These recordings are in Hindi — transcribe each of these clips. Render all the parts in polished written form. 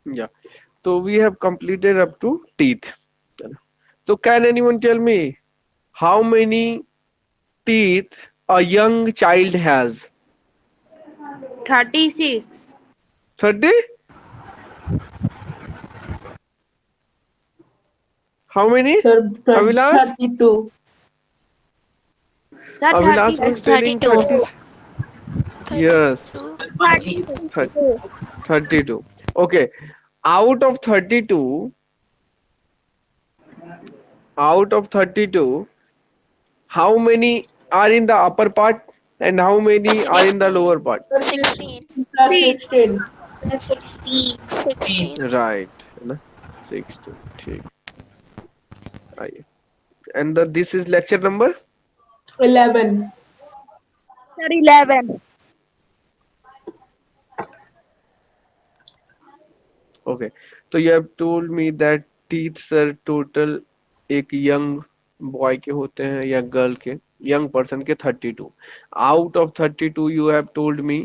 Yeah. So we have completed up to teeth. So can anyone tell me how many teeth a young child has? 36. 30? How many? Sir, Avilas? 32. Sir, Avilas 30. was telling 32. 30. Yes, 32. 30, 32. Okay. Out of 32, out of 32, how many are in the upper part and how many are in the 16. lower part? Sir, 16. sir, 16. 16. 16. Right. है ना? 16. ठीक. आइए. And this is lecture number? 11. Sir, 11. Okay. So you have told me that teeth sir total एक यंग बॉय के होते हैं या गर्ल के यंग पर्सन के 32. Out of 32 you have told me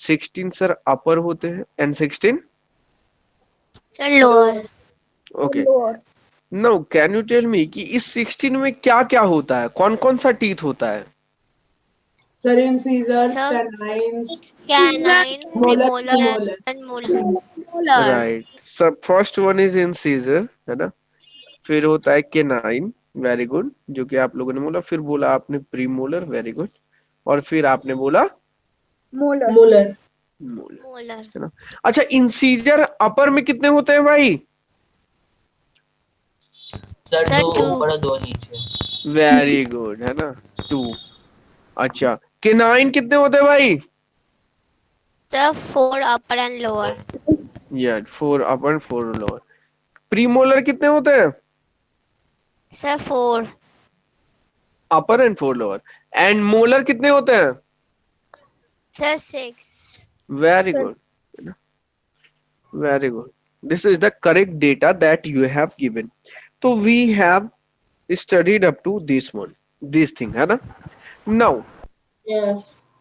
16 sir upper होते हैं and 16. Sir, lower. Okay. Now can you tell me कि इस 16 में क्या क्या होता है, कौन कौन सा टीथ होता है? Sir, incisors, Sir, canines, Caesar, canine, molar, premolar, premolar. and molar. molar. Right. सब फर्स्ट वन इज इंसीजर है ना, फिर होता है केनाइन, वेरी गुड, जो कि आप लोगों ने बोला, फिर बोला आपने प्रीमोलर, वेरी गुड, और फिर आपने बोला Molar. Molar. Molar, Molar. है ना. अच्छा, इंसीजर अपर में कितने होते हैं भाई? Sir Sir, 2 2. ऊपर और 2 नीचे। वेरी गुड, है ना, 2. अच्छा, केनाइन कितने होते हैं भाई? Sir, 4 upper and lower. या 4 अपर 4 लोअर. प्रीमोलर कितने होते हैं? Sir, 4. Upper and 4 lower. And molar कितने होते हैं? Sir, 6. Very good, very good. This is the correct data that you have given. So we have studied up to this one, this thing, है ना. Now Yes.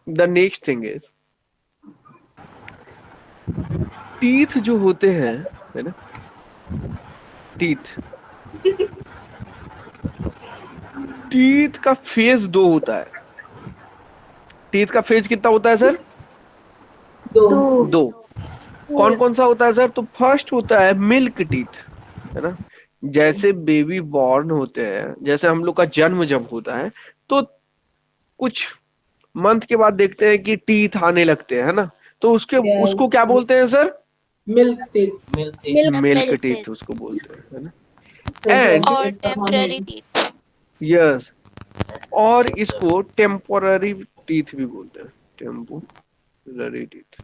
the next thing is teeth जो होते हैं, है ना, teeth, teeth का फेज दो होता है. टीथ का फेज कितना होता है सर? 2. 2. दो. कौन कौन सा होता है सर? तो फर्स्ट होता है मिल्क टीथ, है ना. जैसे बेबी बॉर्न होते हैं, जैसे हम लोग का जन्म जब होता है तो कुछ मंथ के बाद देखते हैं कि टीथ आने लगते हैं, है ना. तो उसके Yes. उसको क्या बोलते हैं सर? Milk teeth. मिलते मिल्क Milk टीथ teeth. उसको बोलते हैं, है ना. And Or temporary teeth. Yes, और सर इसको टेम्पोररी टीथ भी बोलते हैं, टेम्पोररी टीथ.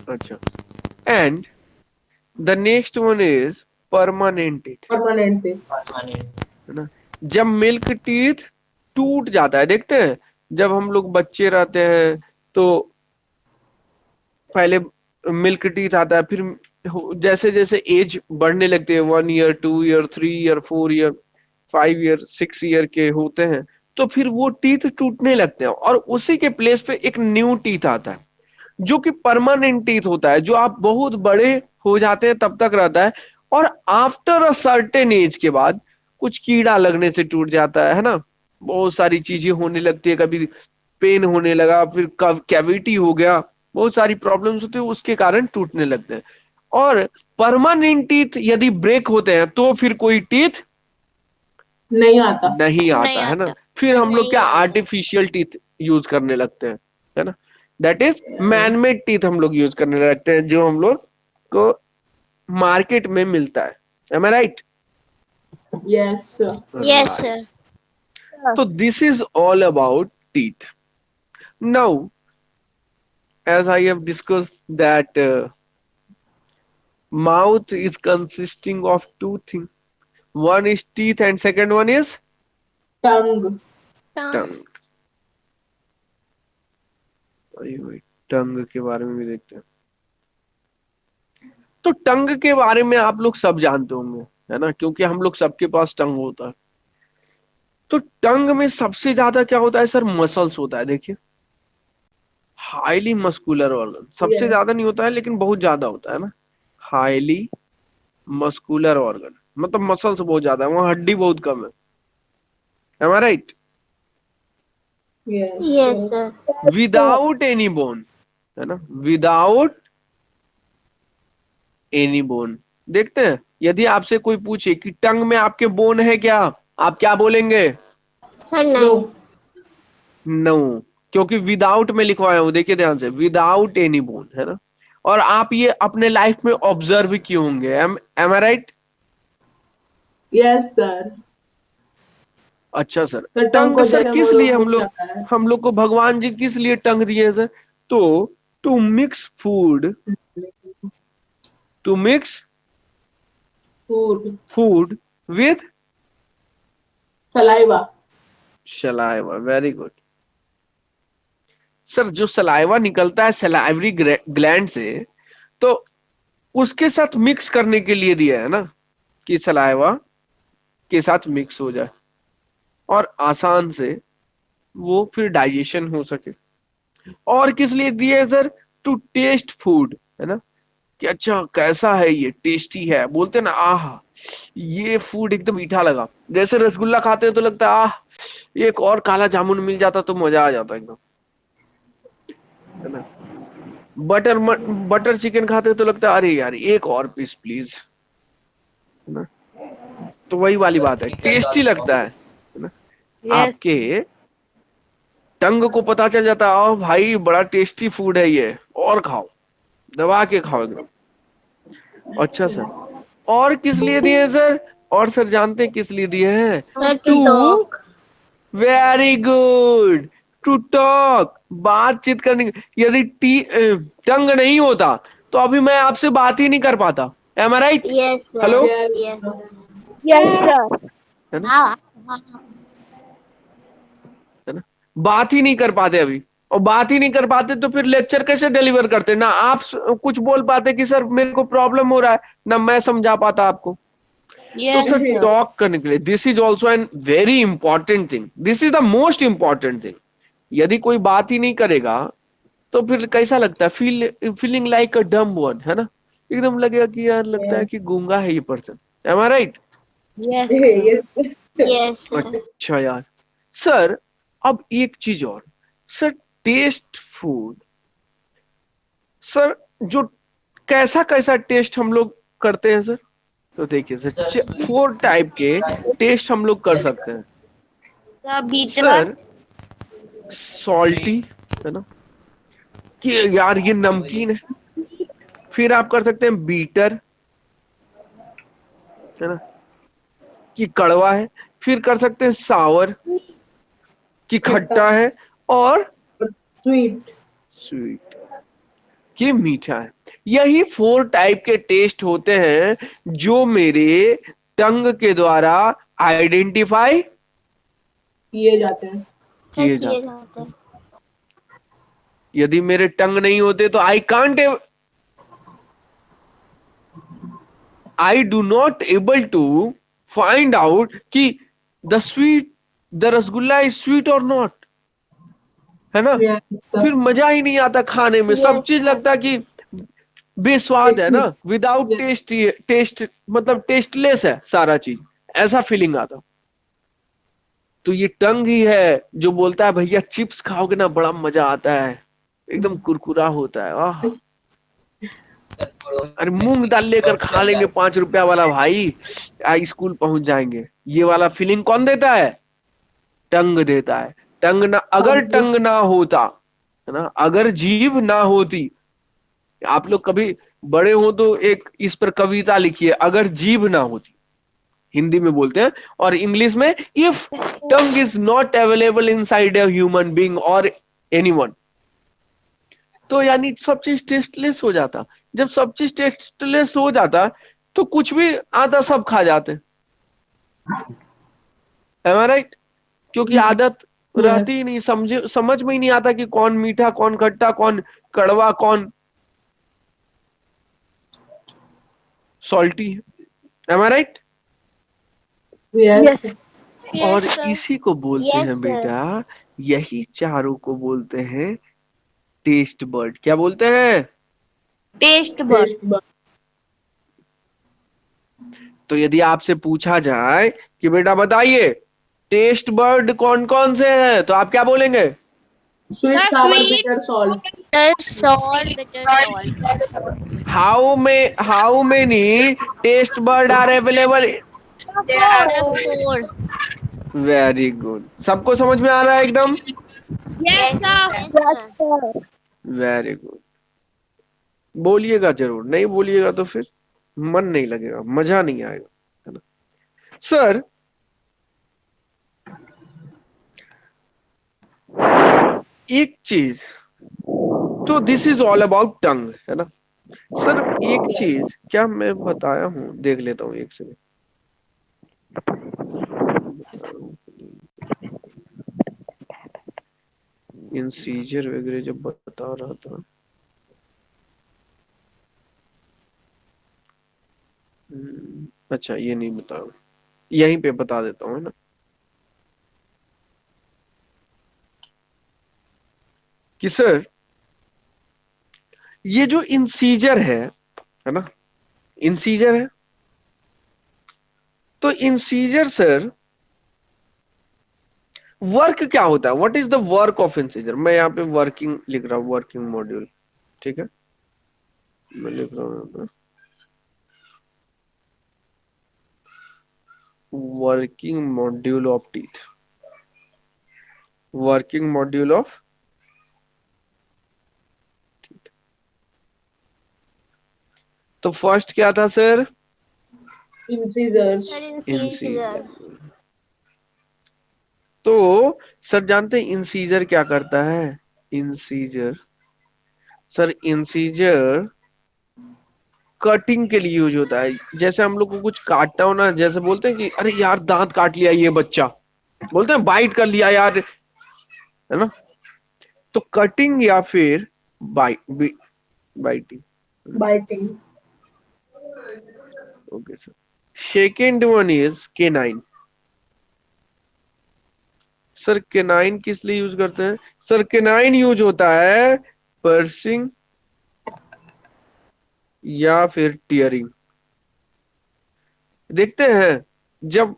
अच्छा, and the next one is permanent teeth, Permanent teeth. Permanent है ना. जब मिल्क टीथ टूट जाता है, देखते हैं जब हम लोग बच्चे रहते हैं तो पहले मिल्क टीथ आता है, फिर जैसे जैसे एज बढ़ने लगते हैं, 1 year, 2 year, 3 year, 4 year, 5 year, 6 year के होते हैं, तो फिर वो टीथ टूटने लगते हैं और उसी के प्लेस पे एक न्यू टीथ आता है जो कि परमानेंट टीथ होता है, जो आप बहुत बड़े हो जाते हैं तब तक रहता है, और आफ्टर अ सर्टेन एज के बाद कुछ कीड़ा लगने से टूट जाता है ना. बहुत सारी चीजें होने लगती है, कभी पेन होने लगा, फिर कैविटी हो गया, बहुत सारी प्रॉब्लम्स होती है, उसके कारण टूटने लगते हैं. और परमानेंट टीथ यदि ब्रेक होते हैं तो फिर कोई टीथ नहीं आता. नहीं नहीं आता, है ना. आता. फिर हम लोग नहीं क्या आता. आर्टिफिशियल टीथ यूज करने लगते हैं, है ना. दैट इज मैनमेड टीथ हम लोग यूज करने लगते हैं, जो हम लोग को मार्केट में मिलता है. Am I right? Yes, sir. Yes, sir. तो this is all about teeth. Now as I have discussed that mouth is consisting of two things. One is teeth and second one is Tongue. Tongue. tongue. टंग के बारे में भी देखते हैं. तो टंग के बारे में आप लोग सब जानते होंगे, है ना, क्योंकि हम लोग सबके पास टंग होता है. तो टंग में सबसे ज्यादा क्या होता है सर? मसल्स होता है. देखिए, हाईली मस्कुलर ऑर्गन, सबसे Yes. ज्यादा नहीं होता है लेकिन बहुत ज्यादा होता है ना। हाईली मस्कुलर ऑर्गन मतलब मसल्स बहुत ज्यादा है, वहाँ हड्डी बहुत कम है। Am I right? Yes. Yes, sir. Without any bone, है ना, विदाउट एनी बोन। देखते हैं, यदि आपसे कोई पूछे कि टंग में आपके बोन है क्या, आप क्या बोलेंगे? Sir, No. नहीं. नो, क्योंकि विदाउट में लिखवाया हूं, देखिए ध्यान से, विदाउट एनी बोन, है ना। और आप ये अपने लाइफ में ऑब्जर्व किए होंगे। M I right? Yes, sir. अच्छा सर, तो टंग टंग को सर जैसे किस वो लिए रुक जाता है। हम लोग को भगवान जी किस लिए टंग दिए सर? तो to mix food, to mix Food. Food with Saliva. Saliva. Very good sir. जो सलाइवा निकलता है सलाइवरी ग्लैंड से, तो उसके साथ मिक्स करने के लिए दिया है ना, कि सलाइवा के साथ मिक्स हो जाए और आसान से वो फिर डाइजेशन हो सके। और किस लिए दिए है सर? टू टेस्ट फूड, है ना, कि अच्छा कैसा है ये, टेस्टी है, बोलते हैं ना, आह ये फूड एकदम मीठा लगा। जैसे रसगुल्ला खाते हैं तो लगता है आह एक और काला जामुन मिल जाता तो मजा आ जाता एकदम, है ना। बटर चिकन खाते हैं तो लगता है अरे यार एक और पीस प्लीज, है ना। तो वही वाली बात है, टेस्टी लगता है ना। आपके टंग को पता चल जाता है, ओ भाई बड़ा टेस्टी फूड है ये, और खाओ, दबा के खाओ एकदम। अच्छा सर, और किस लिए दिए हैं सर? और सर जानते हैं किस लिए दिए हैं? Sir, to to, talk. Very good, to talk, बातचीत करने यदि टंग नहीं होता तो अभी मैं आपसे बात ही नहीं कर पाता। Am I right? Yes, sir. Hello, Yes. Yes. Yes, sir. है ना, हाँ. है ना, बात ही नहीं कर पाते अभी। और बात ही नहीं कर पाते तो फिर लेक्चर कैसे डिलीवर करते? ना आप कुछ बोल पाते कि सर मेरे को प्रॉब्लम हो रहा है, ना मैं समझा पाता आपको। तो Yes, सर sir. टॉक करने के लिए this is also an very important thing, this is the most important thing. यदि कोई बात ही नहीं करेगा तो फिर कैसा लगता है? फीलिंग लाइक अ डम वन, है ना, एकदम लगेगा कि यार लगता है कि गूंगा है ये person. M I right? Yes, sir. Yes. Yes, sir. अच्छा यार सर, अब एक चीज और सर, टेस्ट फूड सर, जो कैसा कैसा टेस्ट हम लोग करते हैं सर? तो देखिए सर, 4 टाइप के टेस्ट हम लोग कर सकते हैं Sir, beat सर। सॉल्टी, है ना, कि यार ये नमकीन है। फिर आप कर सकते हैं बीटर, है ना, कि कड़वा है। फिर कर सकते हैं सावर, कि खट्टा है। और Sweet. स्वीट, कि मीठा है। यही 4 टाइप के टेस्ट होते हैं जो मेरे टंग के द्वारा आइडेंटिफाई किए जाते हैं। किए जाते हैं। यदि मेरे टंग नहीं होते तो I do not able to find out कि द रसगुल्ला इज स्वीट और नॉट, है ना। Yes, sir. फिर मजा ही नहीं आता खाने में, सब चीज लगता कि बेस्वाद है ना, विदाउट टेस्ट, टेस्ट मतलब टेस्टलेस है सारा चीज, ऐसा फीलिंग आता। तो ये टंग ही है जो बोलता है भैया चिप्स खाओगे ना बड़ा मजा आता है, एकदम कुरकुरा होता है, आह अरे मूंग दाल लेकर खा लेंगे 5 रुपया वाला भाई, स्कूल पहुंच जाएंगे। ये वाला फीलिंग कौन देता है? टंग देता है। टंग ना, अगर टंग ना होता, है ना, अगर जीभ ना होती, आप लोग कभी बड़े हो तो एक इस पर कविता लिखिए, अगर जीभ ना होती, हिंदी में बोलते हैं, और इंग्लिश में if tongue is not available inside a human being और एनीवन, तो यानी सब चीज टेस्टलेस हो जाता। जब सब चीज टेस्टलेस हो जाता तो कुछ भी आता सब खा जाते। M I right? क्योंकि आदत रहती ही नहीं, समझ में ही नहीं आता कि कौन मीठा, कौन खट्टा, कौन कड़वा, कौन सॉल्टी है। Am I right? Yes. Yes. और Yes, sir. इसी को बोलते Yes, हैं sir. बेटा, यही चारों को बोलते हैं टेस्ट बर्ड। क्या बोलते हैं? Taste bud. Taste bud. तो यदि आपसे पूछा जाए कि बेटा बताइए टेस्ट बर्ड कौन कौन से हैं, तो आप क्या बोलेंगे? Sweet, The sour, sweet, bitter, salt. bitter salt, bitter salt. How many taste bud are available? There are four. Very good, सबको समझ में आ रहा है एकदम? yes sir. Yes, Yes sir. sir. Very good. बोलिएगा जरूर, नहीं बोलिएगा तो फिर मन नहीं लगेगा, मजा नहीं आएगा, है ना? सर, एक चीज, तो दिस इज ऑल अबाउट टंग, है ना? सर एक चीज क्या मैं बताया हूं, देख लेता हूं एक सेकंड। इंसीजर वगैरह जब बता रहा था, अच्छा ये नहीं बताया, यहीं पे बता देता हूँ, है ना? कि सर ये जो इंसीजर है ना, इंसीजर है, तो इंसीजर सर वर्क क्या होता है? What is the work of incisor? मैं यहाँ पे वर्किंग लिख रहा हूँ, वर्किंग मॉड्यूल, ठीक है, मैं लिख रहा हूँ यहाँ पे working module of teeth, working module of. तो फर्स्ट क्या था sir? Incisors. Sir, incisor. incisor. तो सर जानते हैं इंसीजर क्या करता है? इंसीजर, सर इंसीजर कटिंग के लिए यूज होता है। जैसे हम लोग को कुछ काटना हो ना, जैसे बोलते हैं कि अरे यार दांत काट लिया ये बच्चा, बोलते हैं बाइट कर लिया यार, है ना? तो कटिंग या फिर biting. Biting. Okay sir. Second one is canine. Sir canine किस लिए यूज करते हैं? सर केनाइन यूज होता है पर्सिंग या फिर टीयरिंग। देखते हैं जब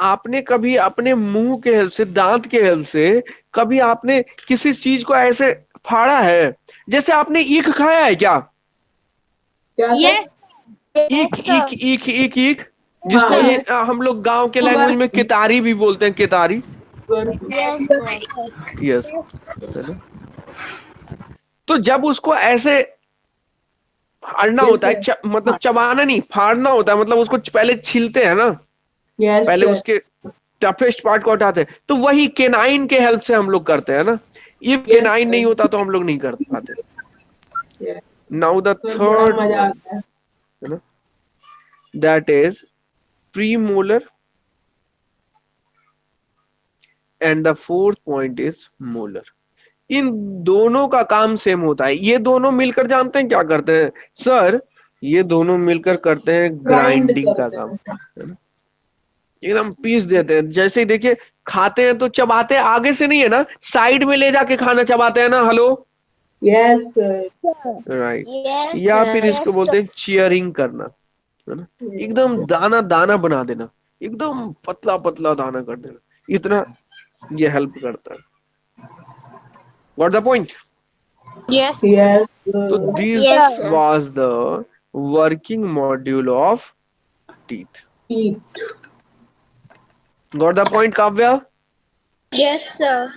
आपने कभी अपने मुंह के हेल्प से, दांत के हेल्प से कभी आपने किसी चीज को ऐसे फाड़ा है, जैसे आपने ईख खाया है क्या? क्या सर? yes ईख ईख sir. ईख ईख ईख, हाँ, जिसको ये हम लोग गांव के शुगर, लैंग्वेज में केतारी भी बोलते हैं, केतारी। Yes, sir. यस, है ना? तो जब उसको ऐसे फाड़ना होता है, जैसे मतलब चबाना नहीं, फाड़ना होता है, मतलब उसको पहले छीलते हैं ना, यस पहले सर। उसके टफेस्ट पार्ट को हटाते हैं, तो वही केनाइन के हेल्प से हम लोग करते हैं ना। इफ यस केनाइन नहीं सर। होता तो हम लोग नहीं कर पाते। यस नाउ द सर, बड़ा थर्ड मजा वन, आता है। है ना, that is premolar and the fourth point is molar. इन दोनों का काम सेम होता है। ये दोनों मिलकर जानते हैं क्या करते हैं? सर ये दोनों मिलकर करते हैं ग्राइंड ग्राइंडिंग का करते काम, हैं। है ना? एकदम पीस देते हैं। जैसे ही देखिए खाते हैं तो चबाते हैं, आगे से नहीं है ना, साइड में ले जाके खाना चबाते हैं ना। Hello, yes sir. Right. Yes, या फिर sir. इसको बोलते हैं चियरिंग करना, है ना? एकदम दाना दाना बना देना, एकदम पतला पतला दाना कर देना, इतना ये हेल्प करता है। What the point? yes yes तो sir. This Yes, sir. Was the working module of teeth. Teeth. Got the point Kavya? yes sir.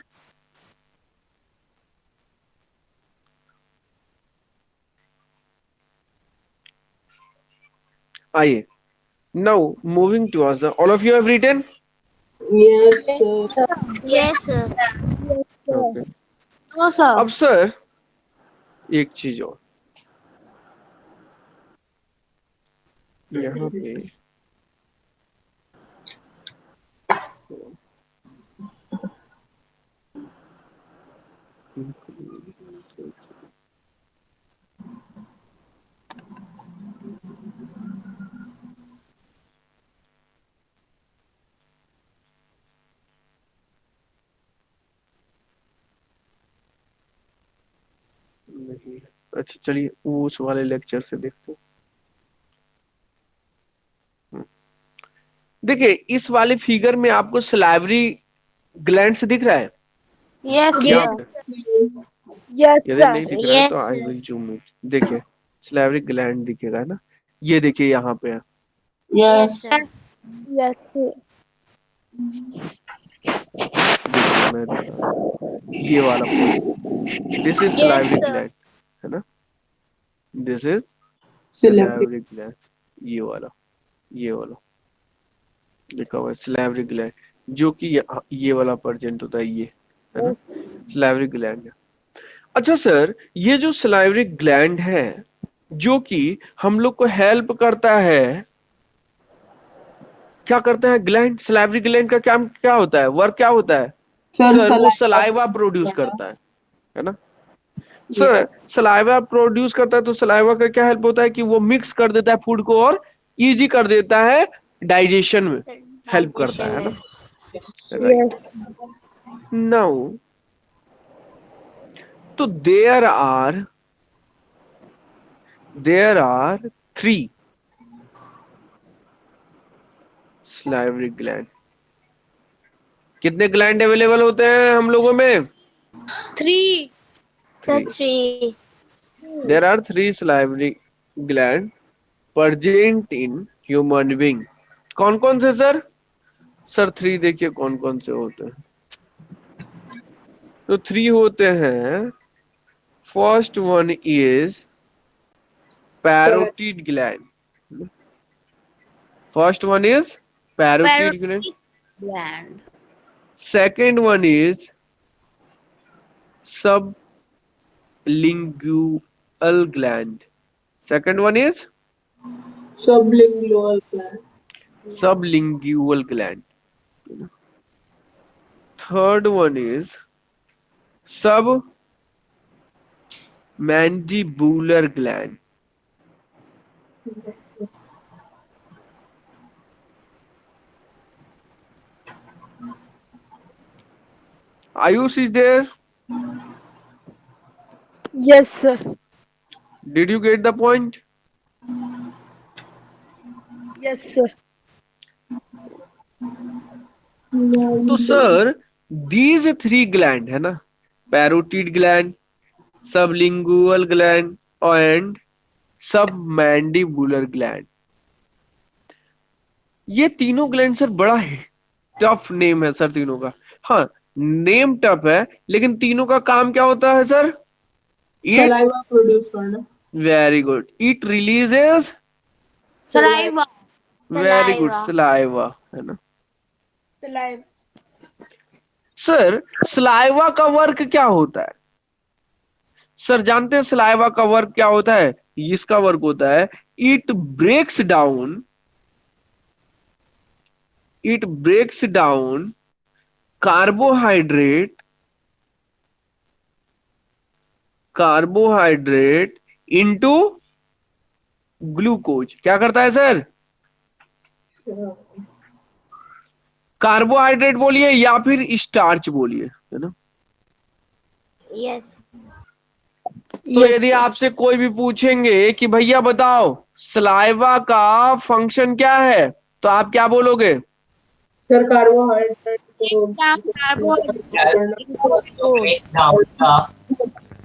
आइए, now moving towards the, all of you have written? Yes yes sir. sir. Yes, sir. Okay. no sir. अब सर एक चीज और, यहाँ पे नहीं, अच्छा चलिए वो उस वाले लेक्चर से देखते हैं। देखिए इस वाले फिगर में आपको सलाइवरी ग्लैंड्स दिख रहा है Yes, यहाँ sir. पे? Yes, यदि sir. नहीं दिख रहा है Yes, तो आई विल जूम इट। देखिए सलाइवरी ग्लैंड दिखेगा ना, ये देखिए यहाँ पे है। Yes. yes, sir. Yes, sir. देखिए मैं दिखा रहा हूँ, ये वाला portion, this is salivary gland, है ना, this is Celebrity. Salivary gland, ये वाला लिखा हुआ है सलाइवरी ग्लैंड, जो कि ये वाला प्रेजेंट होता है, ये है ना सलाइवरी ग्लैंड है। अच्छा सर, ये जो सलाइवरी ग्लैंड है जो कि हम लोग को हेल्प करता है, क्या करता है ग्लैंड, सलाइवरी ग्लैंड का काम क्या होता है, वर्क क्या होता है Sir, सर? वो saliva सलाइवा प्रोड्यूस करता है ना सर? सलाइवा प्रोड्यूस करता है तो सलाइवा का क्या हेल्प होता है कि वो मिक्स कर देता है फूड को और इजी कर देता है डाइजेशन में, हेल्प करता है ना, राइट। नाउ तो देयर आर 3 सलाइवरी ग्लैंड। कितने ग्लैंड अवेलेबल होते हैं हम लोगों में? 3. Sir, 3। 3. There are 3 salivary gland present in human being. कौन कौन से सर? सर 3 देखिए कौन कौन से होते हैं। तो 3 होते हैं, first one is parotid gland, first one is parotid gland, Gland. Second one is sublingual gland, second one is sublingual gland. sublingual gland, third one is submandibular gland, Ayush is there? Yes, sir. Did you get the point? Yes, sir. तो सर these 3 gland है ना, parotid gland, sublingual gland and submandibular gland, ये तीनों ग्लैंड सर बड़ा है टफ नेम है सर तीनों का। हाँ नेम टफ है, लेकिन तीनों का काम क्या होता है सर? इट, Saliva produce करना. Very good, it releases, Saliva. Very good, Saliva. Saliva, है ना Saliva. सर? सलाइवा का वर्क क्या होता है सर? जानते हैं सलाइवा का वर्क क्या होता है? इसका वर्क होता है it breaks down carbohydrate into glucose. क्या करता है सर? कार्बोहाइड्रेट बोलिए या फिर स्टार्च बोलिए, है ना। Yes. तो यदि आपसे कोई भी पूछेंगे कि भैया बताओ सलाइवा का फंक्शन क्या है, तो आप क्या बोलोगे? Sir, carbohydrate को break down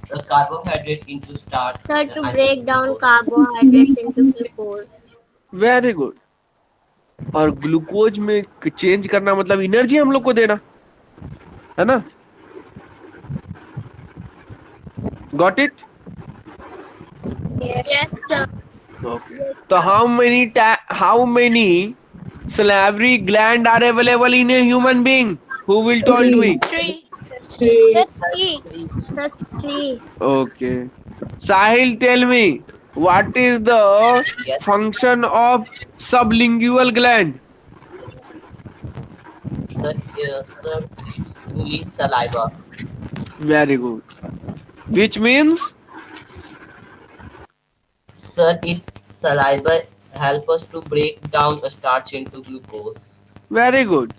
the carbohydrate into starch. Sir, to break down carbohydrates into glucose. Very good. और ग्लूकोज में चेंज करना मतलब एनर्जी हम लोग को देना, है ना। Got it? Yes, sir. Okay. So how many salivary gland are available in a human being? Who will told me? 3. three. Yes, 3. Sir, 3. Okay. Sahil, tell me what is the Yes. function of sublingual gland? Sir, sir, it's release saliva. Very good. Which means Sir, it saliva help us to break down the starch into glucose. very good.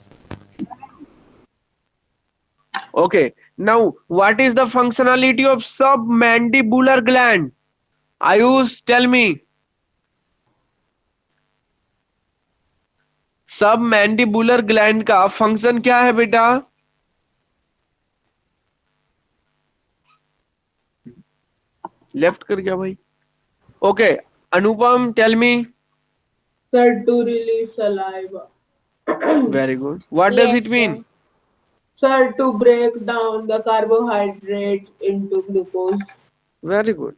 Okay. Now, what is the functionality of submandibular gland? Ayush, tell me. Submandibular gland का फंक्शन क्या है बेटा? लेफ्ट कर गया भाई. Okay, Anupam, tell me. Sir, to release saliva. Very good. What does Yes, it mean? Sir, to break down the carbohydrates into glucose. Very good.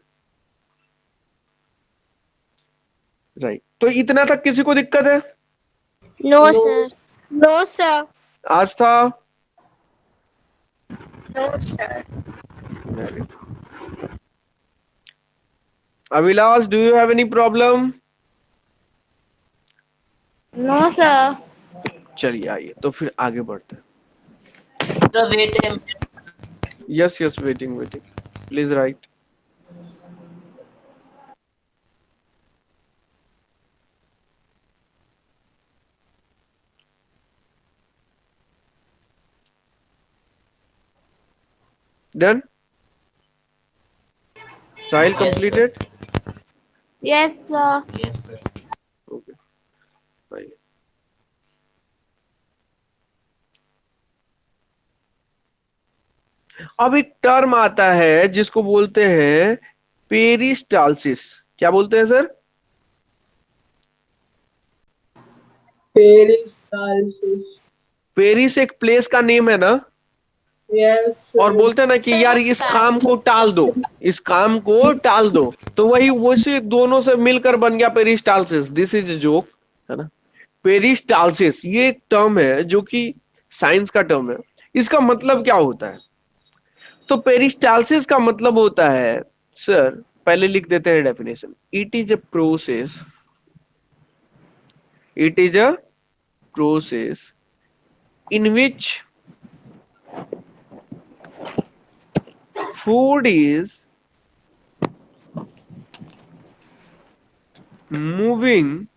Right. तो इतना तक किसी को दिक्कत है? No, sir. No, sir. आज था. No, sir. Very good. Avilash, do you have any problem? No, sir. चलिए आइए तो फिर आगे बढ़ते हैं. Sir, wait a minute. Yes, yes, waiting. Please write. Done? Sahil Yes, completed? Yes, sir. Yes, sir. Okay. Fine. अब एक टर्म आता है जिसको बोलते हैं पेरिस्टालसिस. क्या बोलते हैं सर? Peristalsis. पेरिस एक प्लेस का नेम है ना. Yes, sir. और बोलते हैं ना कि यार इस काम को टाल दो, इस काम को टाल दो. तो वही वैसे दोनों से मिलकर बन गया पेरिस्टालसिस. दिस इज जोक, है ना. पेरिस्टालसिस ये एक टर्म है जो कि साइंस का टर्म है. इसका मतलब क्या होता है? तो पेरिस्टालसिस का मतलब होता है सर, पहले लिख देते हैं definition. It is a process in which food is moving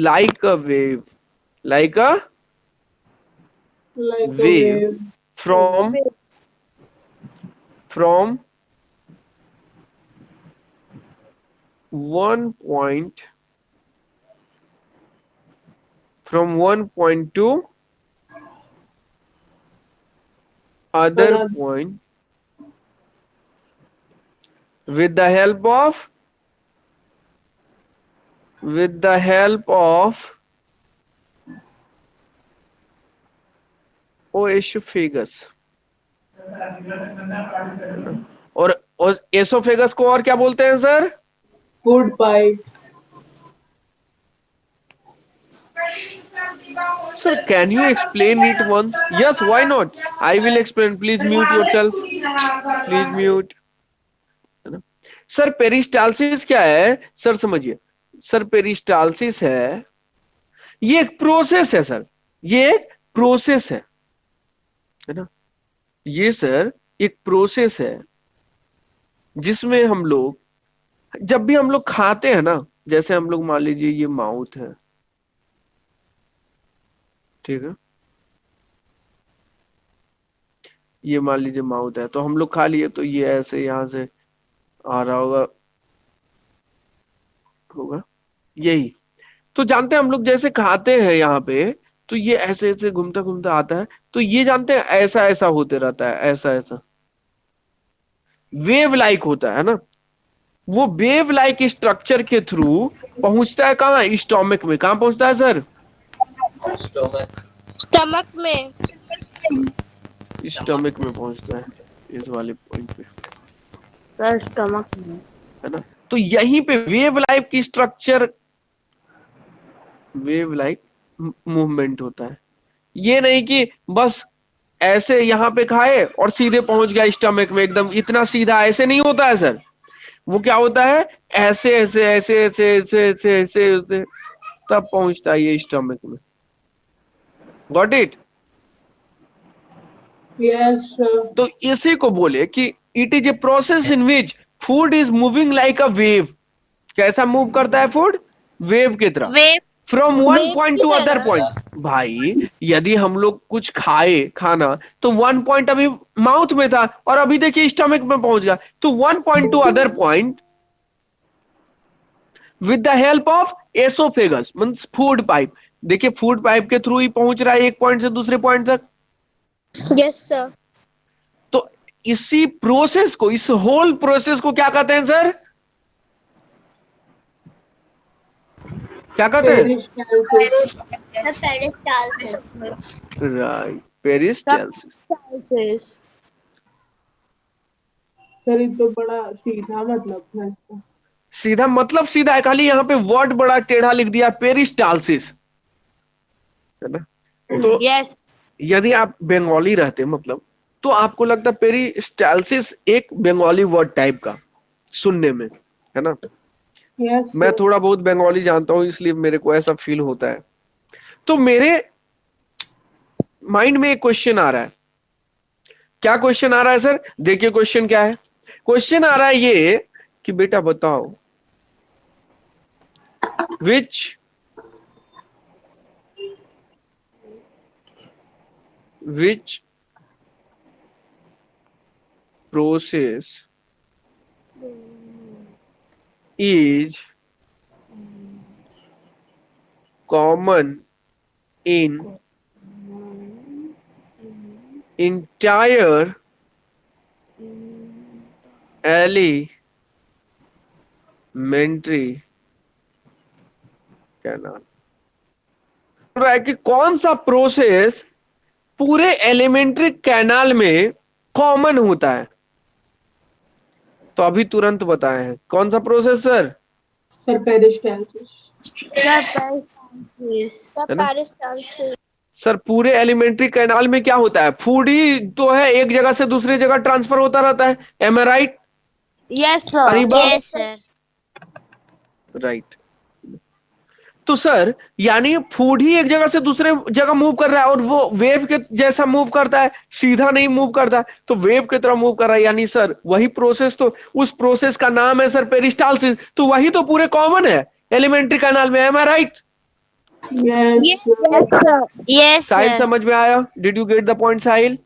like a wave, Like a wave wave. from one point to other Another. point with the help of ओएसोफेगस. और एसोफेगस को और क्या बोलते हैं sir? Food pipe. Sir, can you explain it once? Yes, why not? I will explain. Please mute yourself. Please mute. है ना? सर पेरिस्टालसिस क्या है सर? समझिए सर, पेरिस्टालसिस है ये एक प्रोसेस है सर. ये एक प्रोसेस है ना. ये सर एक प्रोसेस है जिसमें हम लोग, जब भी हम लोग खाते हैं ना, जैसे हम लोग मान लीजिए ये माउथ है, ठीक है, ये मान लीजिए माउथ है, तो हम लोग खा लिए तो ये ऐसे यहां से आ रहा होगा यही. तो जानते हैं हम लोग जैसे खाते हैं यहाँ पे, तो ये ऐसे ऐसे घूमता घूमता आता है. तो ये जानते हैं ऐसा ऐसा होते रहता है, ऐसा ऐसा वेव लाइक होता है ना. वो वेव लाइक स्ट्रक्चर के थ्रू पहुंचता है कहाँ? स्टोमक में. कहाँ पहुंचता है सर? Stomach. Stomach में. स्टोमक में पहुंचता है, इस वाले पॉइंट पे, Sir, stomach में. है ना. तो यहीं पे वेव लाइक की स्ट्रक्चर, वेव लाइक मूवमेंट होता है. ये नहीं कि बस ऐसे यहाँ पे खाए और सीधे पहुंच गया स्टमक में, एकदम इतना सीधा ऐसे नहीं होता है सर. वो क्या होता है? ऐसे ऐसे ऐसे ऐसे ऐसे ऐसे ऐसे ऐसे तब पहुंचता है ये स्टमक में. Got it? Yes, sir. तो इसी को बोले कि it is a process in which food is moving like a wave. कैसा मूव करता है फूड? वेव की तरह. Wave. From one Wave point की टू अदर तरह. पॉइंट. भाई यदि हम लोग कुछ खाए खाना तो 1 पॉइंट अभी माउथ में था और अभी देखिए स्टमक में पहुंच गया, तो 1 point two other point with the help of oesophagus means food pipe. देखिए फूड पाइप के थ्रू ही पहुंच रहा है एक पॉइंट से दूसरे पॉइंट तक। Yes, sir. तो इसी प्रोसेस को, इस होल प्रोसेस को क्या कहते हैं सर? क्या कहते हैं? Peristalsis. Peristalsis. Right, peristalsis. Sir ये तो बड़ा सीधा मतलब था इसका। सीधा मतलब सीधा है, खाली यहाँ पे वर्ड बड़ा टेढ़ा लिख दिया, पेरिस्टाल्सिस, है ना? तो Yes. यदि आप बंगाली रहते मतलब, तो आपको लगता पेरिस्टाल्सिस एक बंगाली वर्ड टाइप का सुनने में, है ना? Yes, मैं sir. थोड़ा बहुत बंगाली जानता हूं इसलिए मेरे को ऐसा फील होता है। तो मेरे माइंड में एक क्वेश्चन आ रहा है। क्या क्वेश्चन आ रहा है सर? देखिए क्वेश्चन क्या है। क्वेश्चन आ रहा है ये कि बेटा बताओ, which process is common in entire elementary canal? रहा है कि कौन सा प्रोसेस पूरे एलिमेंट्री कैनाल में कॉमन होता है? तो अभी तुरंत बताए हैं कौन सा प्रोसेस सर? Sir, peristalsis. है ना? सर पूरे एलिमेंट्री कैनाल में क्या होता है? फूड ही तो है, एक जगह से दूसरी जगह ट्रांसफर होता रहता है। Am I right? Yes, sir. Areeba? Yes, sir. Right. तो सर यानी फूड ही एक जगह से दूसरे जगह मूव कर रहा है और वो वेव के जैसा मूव करता है, सीधा नहीं मूव करता, तो वेव की तरह मूव कर रहा है, यानी सर वही प्रोसेस, तो उस प्रोसेस का नाम है सर पेरिस्टाल्सिस। तो वही तो पूरे कॉमन है एलिमेंट्री कैनाल में। Am I right? Yes, sir. Yes, sir. Yes, Sahil sir. समझ में आया? Did you get the point Sahil?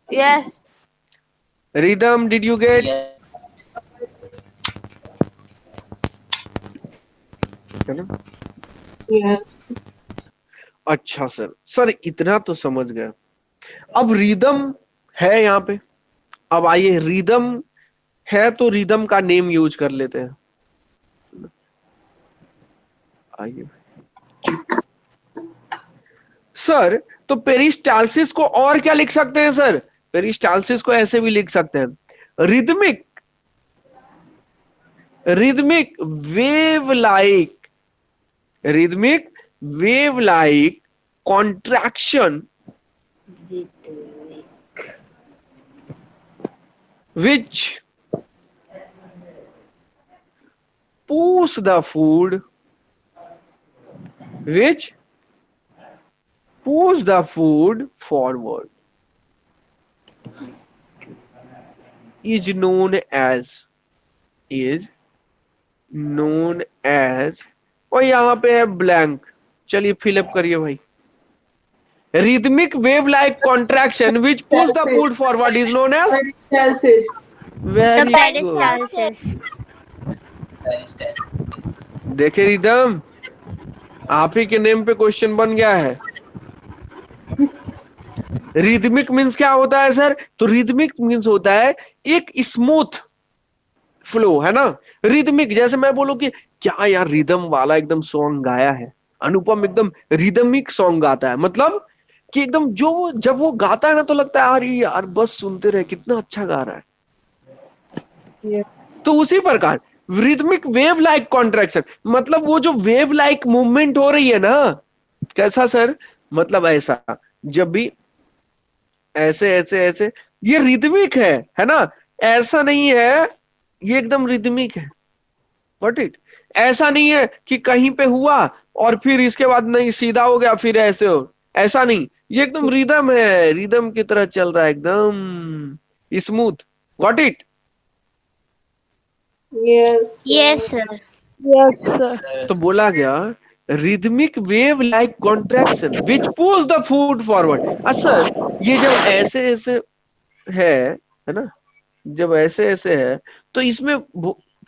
Yes. Ridham did you get? Yes. है ना? Yes. अच्छा सर, सर इतना तो समझ गया। अब रिदम है यहाँ पे, अब आइए रिदम है तो रिदम का नेम यूज कर लेते हैं। आइए सर, तो पेरिस्टाल्सिस को और क्या लिख सकते हैं सर? पेरिस्टाल्सिस को ऐसे भी लिख सकते हैं, rhythmic wave like contraction which push the food forward is known as और यहां पे है ब्लैंक, चलिए फिलअप करिए भाई। Rhythmic wave like contraction which push the food forward is known as? Peristalsis. Very good. Peristalsis. Peristalsis. देखे रिदम, आप ही के नेम पे क्वेश्चन बन गया है। रिदमिक मीन्स क्या होता है सर? तो रिदमिक मीन्स होता है एक स्मूथ फ्लो, है ना? रिदमिक, जैसे मैं बोलूं कि क्या यार रिदम वाला एकदम सॉन्ग गाया है, अनुपम एकदम रिदमिक सॉन्ग गाता है, मतलब कि एकदम जो जब वो गाता है ना तो लगता है अरे यार बस सुनते रहे, कितना अच्छा गा रहा है। Yes. तो उसी प्रकार रिदमिक वेव लाइक कॉन्ट्रैक्शन, मतलब वो जो वेव लाइक मूवमेंट हो रही है ना, कैसा सर? मतलब ऐसा, जब भी ऐसे ऐसे ऐसे, ये रिदमिक है ना? ऐसा नहीं है, ये एकदम रिदमिक है। Got it? ऐसा नहीं है कि कहीं पे हुआ और फिर इसके बाद नहीं सीधा हो गया फिर ऐसे हो, ऐसा नहीं, ये एकदम रिदम है, रिदम की तरह चल रहा है, एकदम smooth. Got it? Yes. Yes, sir. Yes, sir. तो बोला गया rhythmic wave like contraction which push the food forward. Sir ये जब ऐसे ऐसे है ना, जब ऐसे ऐसे है तो इसमें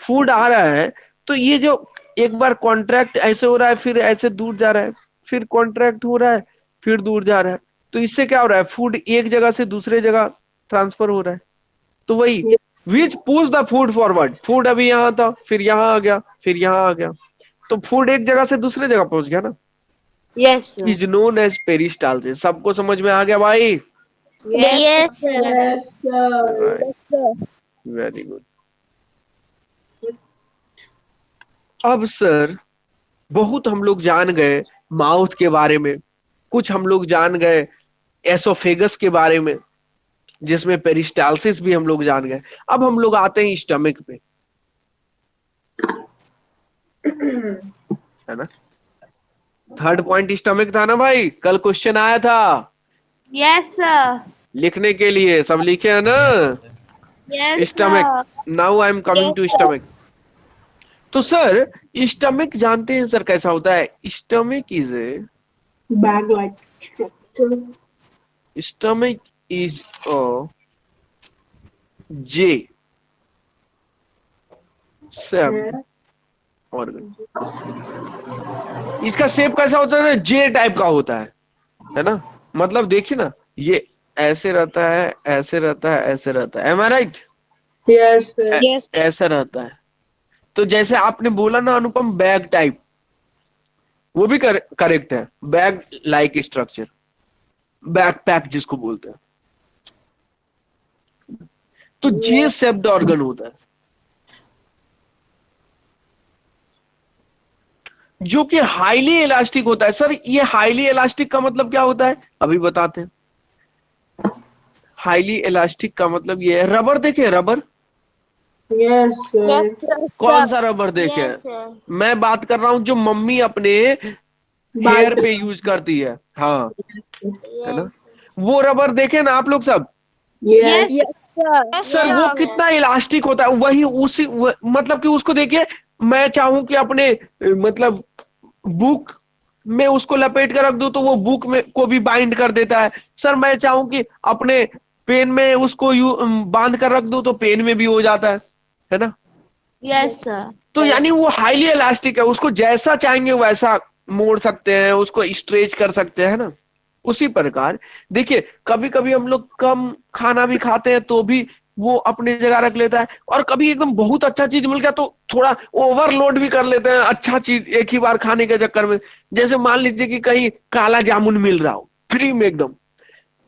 फूड आ रहा है, तो ये जो एक बार कॉन्ट्रैक्ट ऐसे हो रहा है, फिर ऐसे दूर जा रहा है, फिर कॉन्ट्रैक्ट हो रहा है, फिर दूर जा रहा है, तो इससे क्या हो रहा है, फूड एक जगह से दूसरे जगह ट्रांसफर हो रहा है। तो वही which push the food forward, food अभी यहाँ था, फिर यहाँ आ गया, फिर यहाँ आ गया, तो फूड एक जगह से दूसरे जगह पहुंच गया ना, Yes, sir. Is known as peristalsis. सबको समझ में आ गया भाई? Yes, sir. Yes, sir. Very good. अब सर बहुत हम लोग जान गए माउथ के बारे में, कुछ हम लोग जान गए एसोफेगस के बारे में, जिसमें पेरिस्टाल्सिस भी हम लोग जान गए। अब हम लोग आते हैं स्टमक पे, है ना। थर्ड पॉइंट स्टमक था ना भाई, कल क्वेश्चन आया था Yes, sir. लिखने के लिए, सब लिखे है ना। Yes, stomach, now I am coming to stomach. तो सर स्टमक जानते हैं सर कैसा होता है? Stomach is a Bag-like structure. stomach is a J shaped organ। इसका शेप कैसा होता है ना, जे टाइप का होता है ना। मतलब देखिए ना, ये ऐसे रहता है, ऐसे रहता है, ऐसे रहता है, am I right? Yes, sir. ऐसा रहता है। तो जैसे आपने बोला ना अनुपम, बैग टाइप, वो भी करेक्ट है, bag like structure, back pack जिसको बोलते हैं, तो जे शेप्ड ऑर्गन होता है, जो कि हाईली इलास्टिक होता है। सर ये हाईली इलास्टिक का मतलब क्या होता है, अभी बताते हैं। हाईली इलास्टिक का मतलब ये है, रबर देखे, रबर, Yes, sir. कौन सा रबर देखे? Yes, sir. मैं बात कर रहा हूं जो मम्मी अपने हेयर पे यूज करती है, हाँ, है ना, वो रबर देखे ना आप लोग सब। Yes. Yes, sir. सर वो कितना इलास्टिक होता है, वही उसी मतलब कि उसको देखिए, मैं चाहूं कि अपने मतलब बुक में उसको लपेट कर रख दूं तो वो बुक में को भी बाइंड कर देता है। सर मैं चाहूं कि अपने पेन में उसको बांध कर रख दूं तो पेन में भी हो जाता है ना। Yes, sir. तो यानी वो हाईली इलास्टिक है, उसको जैसा चाहेंगे वैसा मोड़ सकते हैं, उसको स्ट्रेच कर सकते हैं ना। उसी प्रकार देखिए, कभी कभी हम लोग कम खाना भी खाते हैं तो भी वो अपनी जगह रख लेता है, और कभी एकदम बहुत अच्छा चीज मिल गया तो थोड़ा ओवरलोड भी कर लेते हैं अच्छा चीज एक ही बार खाने के चक्कर में। जैसे मान लीजिए कि कहीं काला जामुन मिल रहा हो फ्री में एकदम,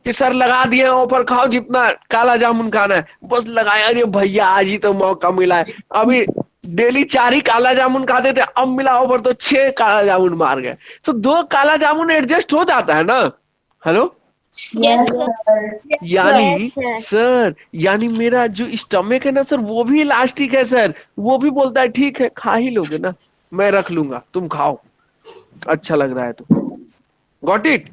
कि सर लगा दिए ऑफर, खाओ जितना काला जामुन खाना है, बस लगाया, अरे भैया आज ही तो मौका मिला है, अभी डेली 4 ही काला जामुन खाते थे, अब मिला ऑफर तो 6 काला जामुन मार गए, तो 2 काला जामुन एडजस्ट हो जाता है ना। Hello, Yes, sir. यानी sir. सर यानी मेरा जो स्टमक है ना सर, वो भी इलास्टिक है सर, वो भी बोलता है ठीक है खा ही लोगे ना, मैं रख लूंगा, तुम खाओ, अच्छा लग रहा है तो। Got it?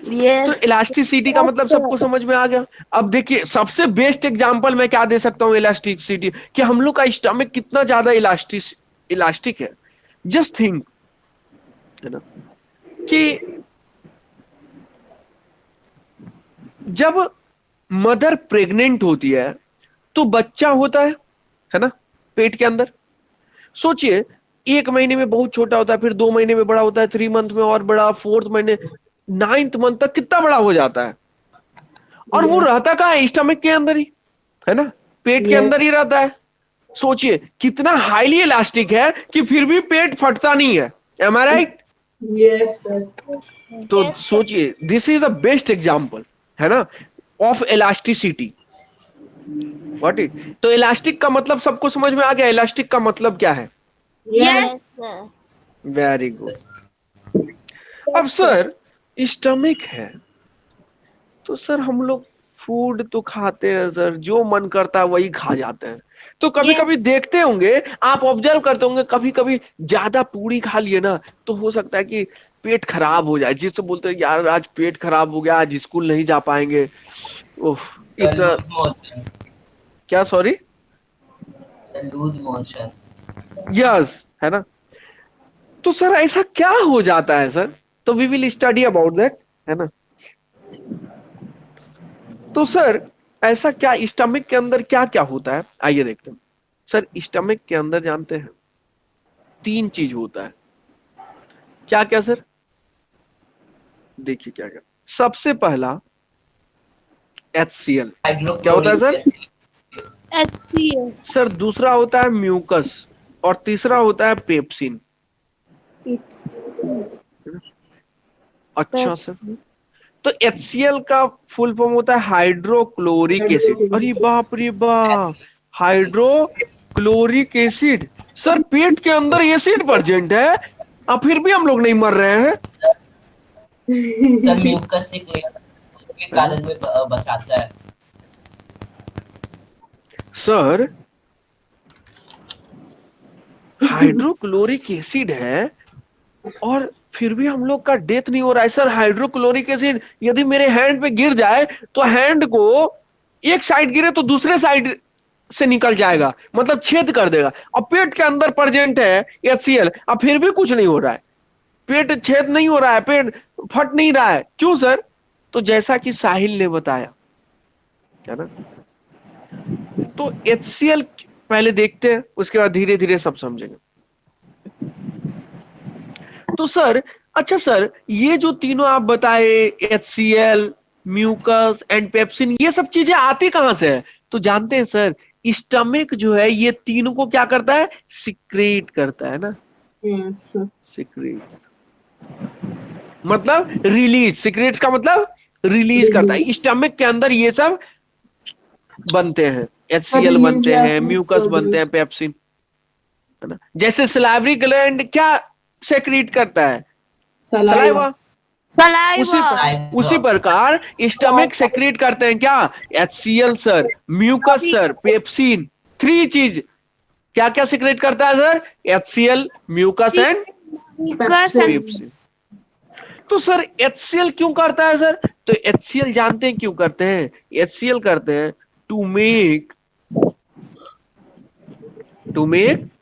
Yes. तो इलास्टिसिटी का मतलब सबको समझ में आ गया। अब देखिए सबसे बेस्ट एग्जांपल मैं क्या दे सकता हूँ इलास्टिसिटी, कि हम लोग का स्टमक कितना ज्यादा इलास्टिक है। जस्ट थिंक, है ना, कि जब मदर प्रेग्नेंट होती है तो बच्चा होता है ना, पेट के अंदर। सोचिए 1 महीने में बहुत छोटा होता है, फिर 2 महीने में बड़ा होता है, 3 मंथ में और बड़ा, 4th महीने, 9th मंथ तक कितना बड़ा हो जाता है, और वो रहता कहाँ है, स्टमक के अंदर ही, है ना, पेट के अंदर ही रहता है। सोचिए कितना हाईली इलास्टिक है कि फिर भी पेट फटता नहीं है, am I right? Yes, sir. तो सोचिए this is the best example, है ना, ऑफ इलास्टिसिटी। What it? तो इलास्टिक का मतलब सबको समझ में आ गया, इलास्टिक का मतलब क्या है? Yes. sir. Very good. अब सर स्टमक है तो सर हम लोग फूड तो खाते हैं सर, जो मन करता है वही खा जाते हैं। तो कभी कभी देखते होंगे, आप ऑब्जर्व करते होंगे, कभी कभी ज्यादा पूरी खा लिए ना तो हो सकता है कि पेट खराब हो जाए, जिससे बोलते हैं यार आज पेट खराब हो गया, आज स्कूल नहीं जा पाएंगे, ओह इतना। लूज मोशन, क्या, सॉरी? Loose motion. यस, है ना। तो सर ऐसा क्या हो जाता है सर? तो we will study about that, है ना? तो सर ऐसा क्या स्टमक के अंदर क्या क्या होता है, आइए देखते हैं। सर स्टमक के अंदर जानते हैं 3 चीज होता है। क्या क्या सर? देखिए क्या क्या। सबसे पहला HCl। क्या होता है सर? HCl. सर दूसरा होता है म्यूकस और तीसरा होता है पेप्सिन। अच्छा सर। तो HCl का फुल फॉर्म होता है हाइड्रोक्लोरिक एसिड। अरे बाप रे बाप, हाइड्रोक्लोरिक एसिड। सर पेट के अंदर एसिड प्रेजेंट है और फिर भी हम लोग नहीं मर रहे हैं। सर म्यूकस से क्लियर उसके कारण में बचाता है। सर हाइड्रोक्लोरिक एसिड है और फिर भी हम लोग का डेथ नहीं हो रहा है। सर हाइड्रोक्लोरिक एसिड यदि मेरे हैंड पे गिर जाए तो हैंड को एक साइड गिरे तो दूसरे साइड से निकल जाएगा, मतलब छेद कर देगा। और पेट के अंदर प्रेजेंट है HCl, अब फिर भी कुछ नहीं हो रहा है, पेट छेद नहीं हो रहा है, पेट फट नहीं रहा है। क्यों सर? तो जैसा कि साहिल ने बताया, है ना? तो HCl पहले देखते हैं, उसके बाद धीरे धीरे सब समझेंगे। तो सर अच्छा सर, ये जो तीनों आप बताए HCl, म्यूकस एंड पेप्सिन, ये सब चीजें आती कहां से है? तो जानते हैं सर, स्टमक जो है ये तीनों को क्या करता है? सिक्रेट करता है ना। सिक्रेट मतलब रिलीज, सिक्रेट्स का मतलब रिलीज करता है। स्टमक के अंदर ये सब बनते हैं, HCl बनते हैं, म्यूकस बनते हैं, पेप्सिन, है ना? जैसे सलाइवरी ग्लैंड क्या सेक्रेट करता है? सलाइवा। उसी प्रकार स्टमक सेक्रेट करते हैं क्या? HCl sir, mucus sir, pepsin. 3 चीज क्या क्या सेक्रेट करता है sir? HCl, mucus and pepsin. तो सर HCl क्यों करता है सर? तो HCl जानते हैं क्यों करते हैं? HCl करते हैं to make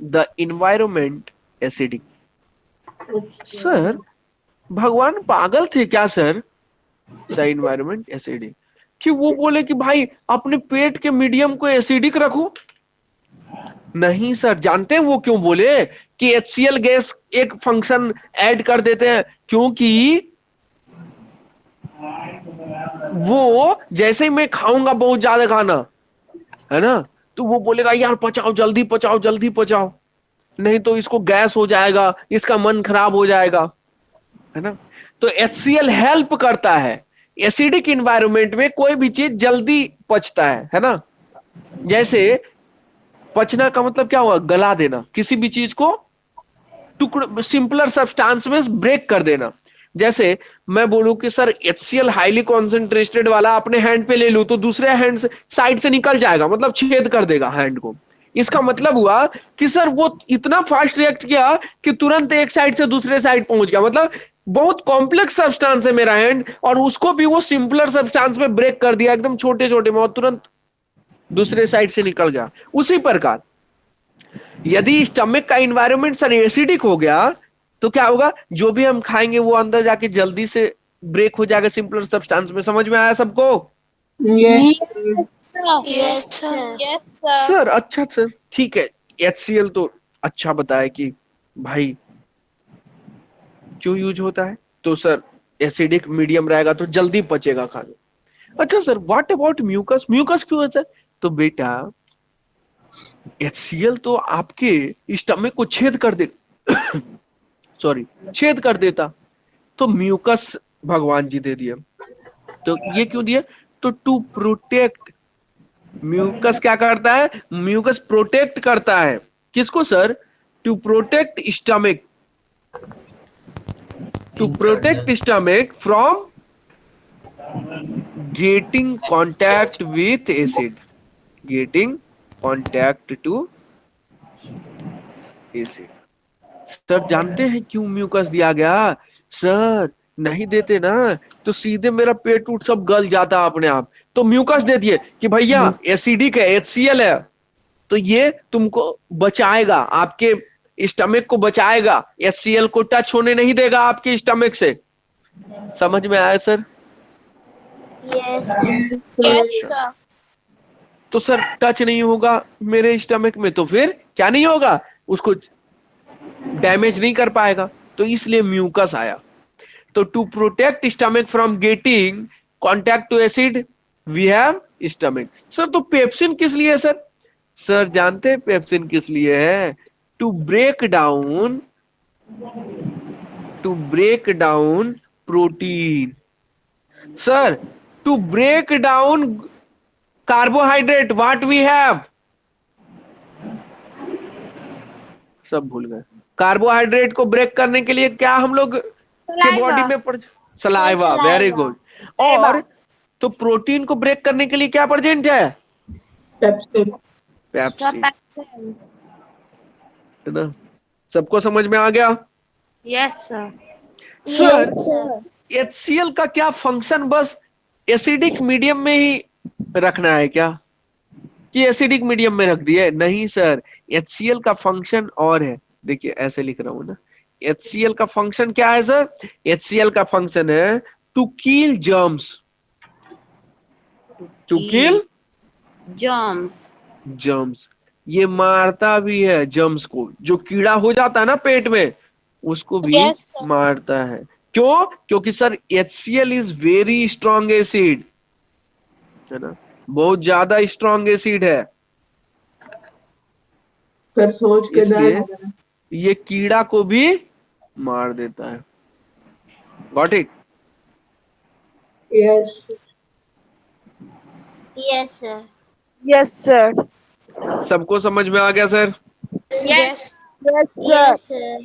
the environment acidic. Sir भगवान पागल थे क्या सर? द इन्वायरमेंट एसिडिक कि वो बोले कि भाई अपने पेट के मीडियम को एसिडिक रखो? नहीं सर, जानते हैं वो क्यों बोले कि HCl गैस एक फंक्शन ऐड कर देते हैं? क्योंकि वो जैसे ही मैं खाऊंगा बहुत ज्यादा खाना, है ना, तो वो बोलेगा यार पचाओ, जल्दी पचाओ, जल्दी पचाओ, नहीं तो इसको गैस हो जाएगा, इसका मन खराब हो जाएगा, है ना। तो HCl हेल्प करता है, एसिडिक इन्वायरमेंट में कोई भी चीज जल्दी पचता है ना। जैसे पचना का मतलब क्या हुआ? गला देना, किसी भी चीज को टुकड़े सिंपलर सब्सटेंस में ब्रेक कर देना। जैसे मैं बोलूं कि सर HCl हाईली कॉन्सेंट्रेटेड वाला अपने हैंड पे ले लूं तो दूसरे हैंड से साइड से निकल जाएगा, मतलब छेद कर देगा हैंड को। इसका मतलब हुआ कि सर वो इतना फास्ट रिएक्ट किया कि तुरंत एक साइड से दूसरे साइड पहुंच गया। मतलब बहुत कॉम्प्लेक्स सब्सटेंस है मेरा हैंड और उसको भी वो सिंपलर सब्सटेंस में ब्रेक कर दिया, एकदम छोटे छोटे में, और तुरंत दूसरे साइड से निकल गया। उसी प्रकार यदि स्टमक का इन्वायरमेंट सर एसिडिक हो गया तो क्या होगा? जो भी हम खाएंगे वो अंदर जाके जल्दी से ब्रेक हो जाएगा सिंपलर सब्सटेंस में। समझ में आया सबको? सर अच्छा सर ठीक है, HCl तो अच्छा बताया कि भाई क्यों यूज होता है। तो सर एसिडिक मीडियम रहेगा तो जल्दी पचेगा खाना। अच्छा sir what about mucus? Mucus क्यों होता है? तो बेटा HCl तो आपके स्टमक को छेद कर दे सॉरी छेद कर देता, तो म्यूकस भगवान जी दे दिया। तो ये क्यों दिया? तो टू प्रोटेक्ट, म्यूकस क्या करता है? म्यूकस प्रोटेक्ट करता है किसको sir? To protect stomach, to protect stomach from getting contact with acid, getting contact to acid. Sir जानते हैं क्यों म्यूकस दिया गया? सर नहीं देते ना तो सीधे मेरा पेट उठ सब गल जाता अपने आप। तो म्यूकस दे दिए कि भैया एसिडिक है, HCl है, तो ये तुमको बचाएगा, आपके स्टमक को बचाएगा, HCl को टच होने नहीं देगा आपके स्टमक से। समझ में आया सर? Yes sir. तो सर टच नहीं होगा मेरे स्टमक में तो फिर क्या नहीं होगा, उसको डैमेज नहीं कर पाएगा, तो इसलिए म्यूकस आया। तो to protect stomach from getting contact to acid we have stomach. Sir तो पेप्सिन किस लिए है सर? सर जानते हैं पेप्सिन किस लिए है? To break down protein. Sir to break down carbohydrate what we have, सब भूल गए। कार्बोहाइड्रेट को ब्रेक करने के लिए क्या हम लोग के बॉडी में सलाइवा, वेरी गुड। और तो प्रोटीन को ब्रेक करने के लिए क्या प्रेजेंट है? पेप्सिन। पेप्सिन, है ना? सबको समझ में आ गया? Yes sir. सर HCl का क्या फंक्शन, बस एसिडिक मीडियम में ही रखना है क्या, कि एसिडिक मीडियम में रख दिए? नहीं सर, HCl का फंक्शन और है। देखिए ऐसे लिख रहा हूं ना, HCl का फंक्शन क्या है सर? HCl का फंक्शन है to kill germs, to kill germs. ये मारता भी है जर्म्स को, जो कीड़ा हो जाता है ना पेट में, उसको भी Yes, sir. मारता है। क्यों? क्योंकि sir HCl is very strong acid, है ना, बहुत ज्यादा स्ट्रॉन्ग एसिड है, फिर सोच के इसलिए दाल ये कीड़ा को भी मार देता है। Got it? Yes sir. Yes sir. सबको समझ में आ गया sir? Yes yes sir.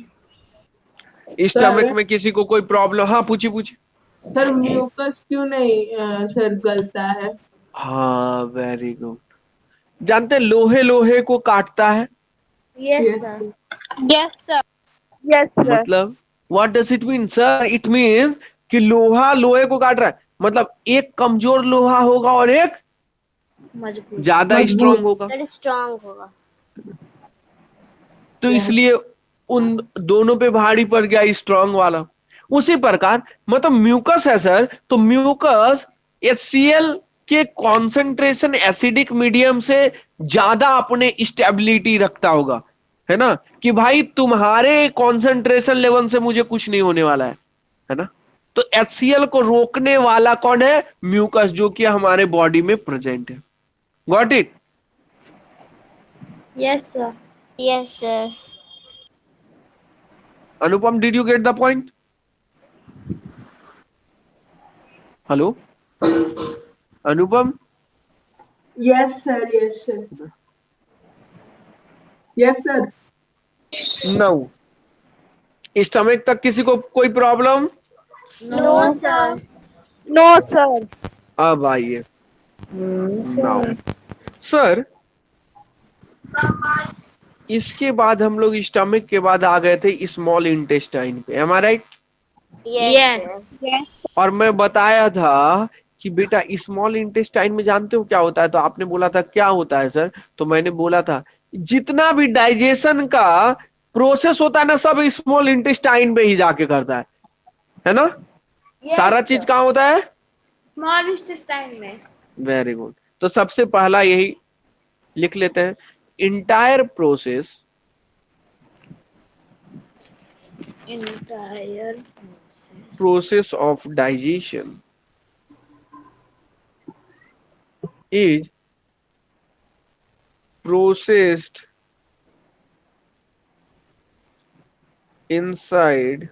Stomach में किसी को कोई प्रॉब्लम? हाँ पूछिए पूछिए। सर म्यूकस क्यों नहीं सर गलता है? हाँ वेरी गुड। जानते हैं लोहे लोहे को काटता है, yes Yes, sir. Yes sir. Yes sir. मतलब what does it mean sir? It mean कि लोहा लोहे को काट रहा है, मतलब एक कमजोर लोहा होगा और एक मजबूत, ज्यादा मजबूत। स्ट्रांग होगा, स्ट्रांग होगा। तो Yes. इसलिए उन दोनों पे भारी पड़ गया स्ट्रांग वाला। उसी प्रकार मतलब म्यूकस है सर, तो म्यूकस HCl के कॉन्सेंट्रेशन एसिडिक मीडियम से ज्यादा अपने स्टेबिलिटी रखता होगा, है ना, कि भाई तुम्हारे कॉन्सेंट्रेशन लेवल से मुझे कुछ नहीं होने वाला है ना। तो HCl को रोकने वाला कौन है? म्यूकस, जो कि हमारे बॉडी में प्रेजेंट है। Got it? Yes sir. Yes sir. Anupam, did you get the point? Hello Anupam? Yes, sir. Yes, sir. Yes, sir. No. Stomach तक किसी को कोई problem? No sir. No sir. अब आइए नाउ सर, इसके बाद हम लोग स्टमक के बाद आ गए थे स्मॉल इंटेस्टाइन पे, M I right? Yes. Yes और मैं बताया था कि बेटा स्मॉल इंटेस्टाइन में जानते हो क्या होता है? तो आपने बोला था क्या होता है सर? तो मैंने बोला था जितना भी डाइजेशन का प्रोसेस होता है ना, सब स्मॉल इंटेस्टाइन में ही जाके करता है ना? सारा चीज कहाँ होता है? स्मॉल इंटेस्टाइन में। Very good. तो सबसे पहला यही लिख लेते हैं, entire entire process of digestion is processed inside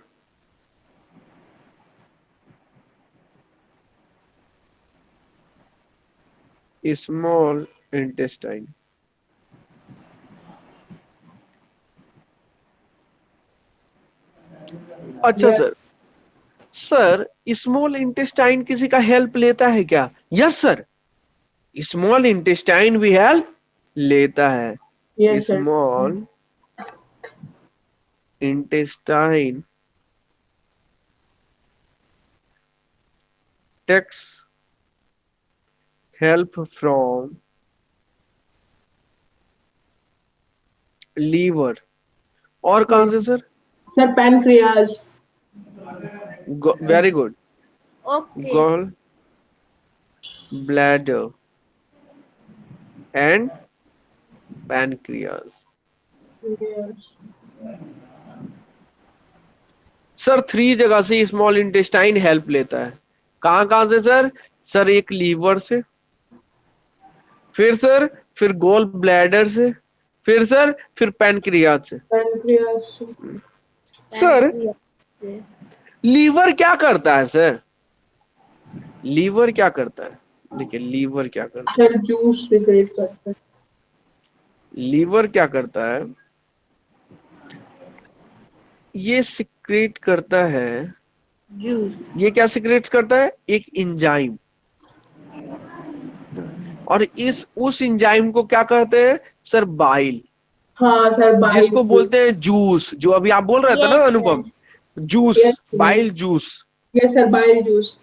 a small intestine. अच्छा सर, सर स्मॉल इंटेस्टाइन किसी का हेल्प लेता है क्या? यस सर, स्मॉल इंटेस्टाइन भी हेल्प लेता है। Yes, sir. Small intestine takes help from liver और कहाँ से सर? Sir pancreas. Very good. Okay. Gall bladder and pancreas. Sir 3 जगह से स्मॉल इंटेस्टाइन हेल्प लेता है। कहाँ कहाँ से सर? सर एक लीवर से, फिर सर फिर गोल ब्लैडर से, फिर सर फिर पैनक्रियाज से। पैनक्रियाज। सर लीवर क्या करता है सर? लीवर क्या करता है? देखिए लीवर क्या करता सर जूस सिक्रेट करता है। है, लीवर क्या करता है, ये सिक्रेट करता है। Juice. ये क्या सिक्रेट करता है? एक इंजाइम। और इस उस इंजाइम को क्या कहते हैं सर? बाइल। हाँ सर बाइल जिसको जूस। बोलते हैं जूस, जो अभी आप बोल रहे थे ना Yes, Anupam, juice, yes bile juice yes sir bile juice.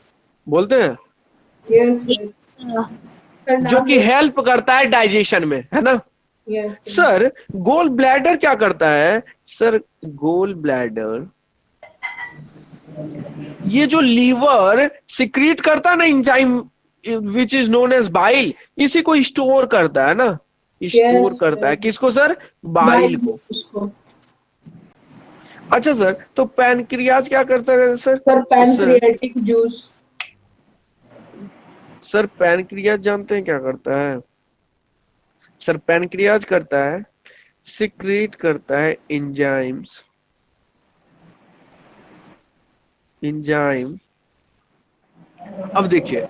बोलते हैं, यस sir. सर जो नाम कि हेल्प करता है डाइजेशन में, है ना? यस सर गोल ब्लैडर क्या करता है? सर गोल ब्लैडर, ये जो लीवर सिक्रीट करता है ना enzyme which is known as bile, इसी को स्टोर करता है ना, स्टोर यस करता है। किसको सर? बाइल बाइल को। जूस को। अच्छा सर, तो पैनक्रियाज क्या करता है sir? Sir sir pancreatic juice. Sir pancreas जानते हैं क्या करता है? सर पैनक्रियाज करता है, सिक्रीट करता है एंजाइम्स, एंजाइम। अब देखिए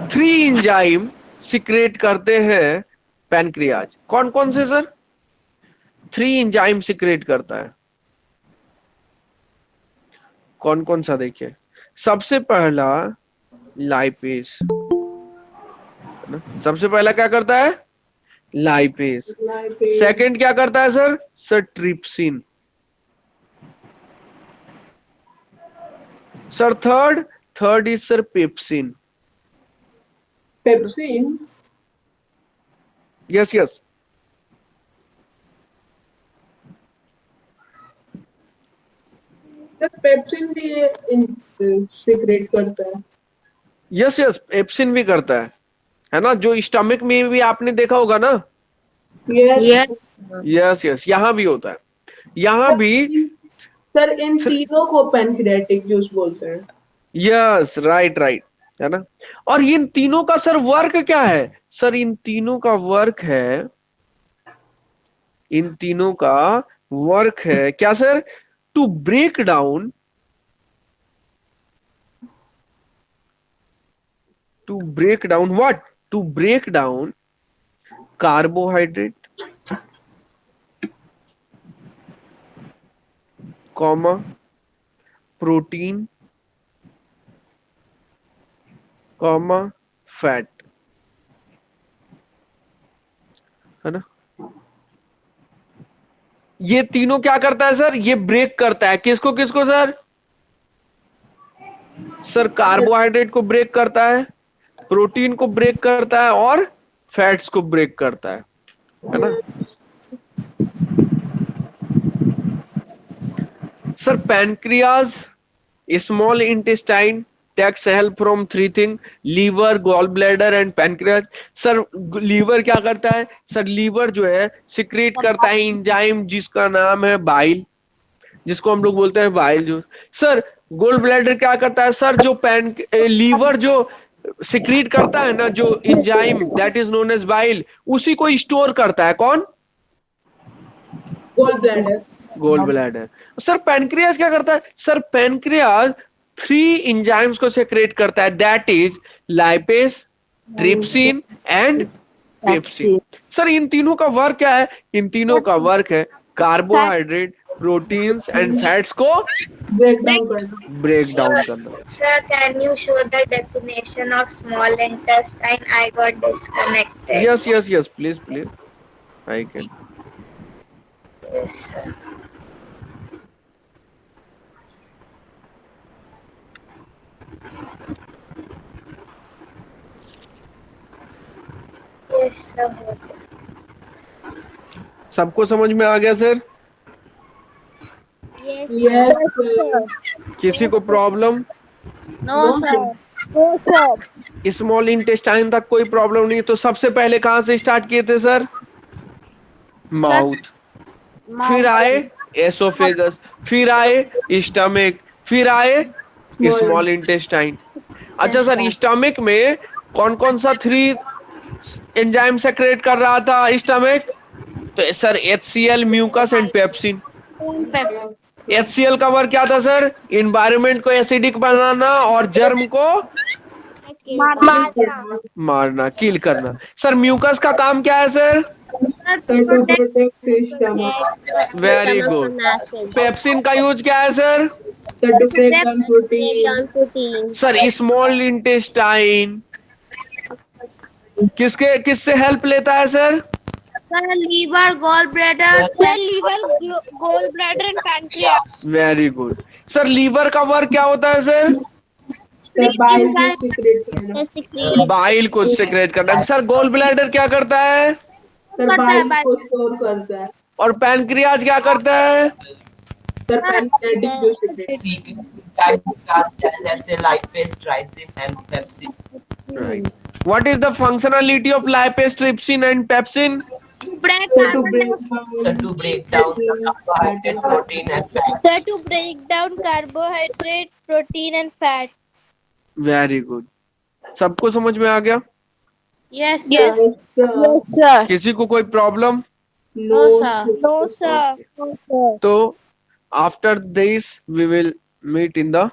3 एंजाइम सिक्रेट करते हैं पैनक्रियाज। कौन कौन से सर? 3 एंजाइम सिक्रेट करता है। कौन कौन सा? देखिए सबसे पहला लाइपेज, है ना? सबसे पहला क्या करता है? लाइपेज। सेकंड क्या करता है sir? Sir trypsin. Sir third, third is sir pepsin. Pepsin. Yes yes. Sir pepsin भी सीक्रेट करता है। यस यस, पेप्सिन भी करता है ना? जो स्टमक में भी आपने देखा होगा ना। यस यस यस, यहां भी होता है, यहां भी। सर इन तीनों को पैनक्रियाटिक जूस बोलते हैं। यस राइट राइट, है ना? और इन तीनों का सर वर्क क्या है? सर इन तीनों का वर्क है, इन तीनों का वर्क है क्या sir? To break down, to break down what? To break down carbohydrate, comma protein, comma fat, है ना? ये तीनों क्या करता है सर? ये ब्रेक करता है किसको किसको सर? सर कार्बोहाइड्रेट को ब्रेक करता है, प्रोटीन को ब्रेक करता है, और फैट्स को ब्रेक करता है ना? Sir pancreas, small intestine takes help from 3 thing, liver, gall bladder and pancreas. Sir liver क्या करता है? सर लीवर जो है सिक्रेट करता है एंजाइम जिसका नाम है बाइल, जिसको हम लोग बोलते हैं bile juice. Sir gall bladder क्या करता है सर? जो लीवर जो सिक्रीट करता है ना, जो enzyme that is known as bile, उसी को स्टोर करता है। कौन? Gall bladder. Gall bladder. Sir pancreas क्या करता है? सर पैनक्रियाज 3 एंजाइम्स को सेक्रेट करता है, that is lipase, trypsin and pepsin. Sir इन तीनों का वर्क क्या है? इन तीनों का वर्क है कार्बोहाइड्रेट, प्रोटीन्स एंड फैट्स को ब्रेक डाउन करना। ब्रेक डाउन करना। Sir, can you show the definition of small intestine? I got disconnected. Yes yes yes, please please, I can. Yes, sir. Yes, sir. सबको समझ में आ गया सर? Yes, sir. किसी को problem? No, sir. No, sir. Small intestine तक कोई प्रॉब्लम नहीं, तो सबसे पहले कहाँ से स्टार्ट किए थे सर? माउथ, फिर आए एसोफेगस, फिर आए स्टमक, फिर आए स्मॉल इंटेस्टाइन। अच्छा सर, स्टमक में कौन कौन सा 3 एंजाइम सेक्रेट कर रहा था स्टमक? तो sir HCl, mucus and pepsin. HCl का वर्क क्या था सर? इन्वायरमेंट को एसिडिक बनाना और जर्म को मारना, किल करना। सर म्यूकस का काम क्या है sir? Sir, to protect the stomach. Very good. Pepsin का यूज क्या है sir? Sir, to break down protein. Protein. Sir small intestine किससे हेल्प लेता है sir? Sir, liver, gallbladder. Sir, liver, gallbladder and pancreas. Very good. Sir liver का वर्क क्या होता है सर? Sir, bile को secrete करना. Secrete. बाइल को सेक्रेट करना। सर गोल ब्लैडर क्या करता है? Sir, bile को store करता है. और पैनक्रियाज क्या करता है? Sir, pancreatic को secrete. सीक्रेट जैसे lipase, trypsin and pepsin. What is the functionality of lipase, trypsin and pepsin? Break Sir, to break So to break down the carbohydrate, protein and fat. Sir, to break down carbohydrate, protein and fat. Very good. सबको समझ में आ गया? Yes, Yes. sir. Sir, Yes, sir. किसी को कोई problem? no, sir. No, sir. No, sir. तो after this we will meet in the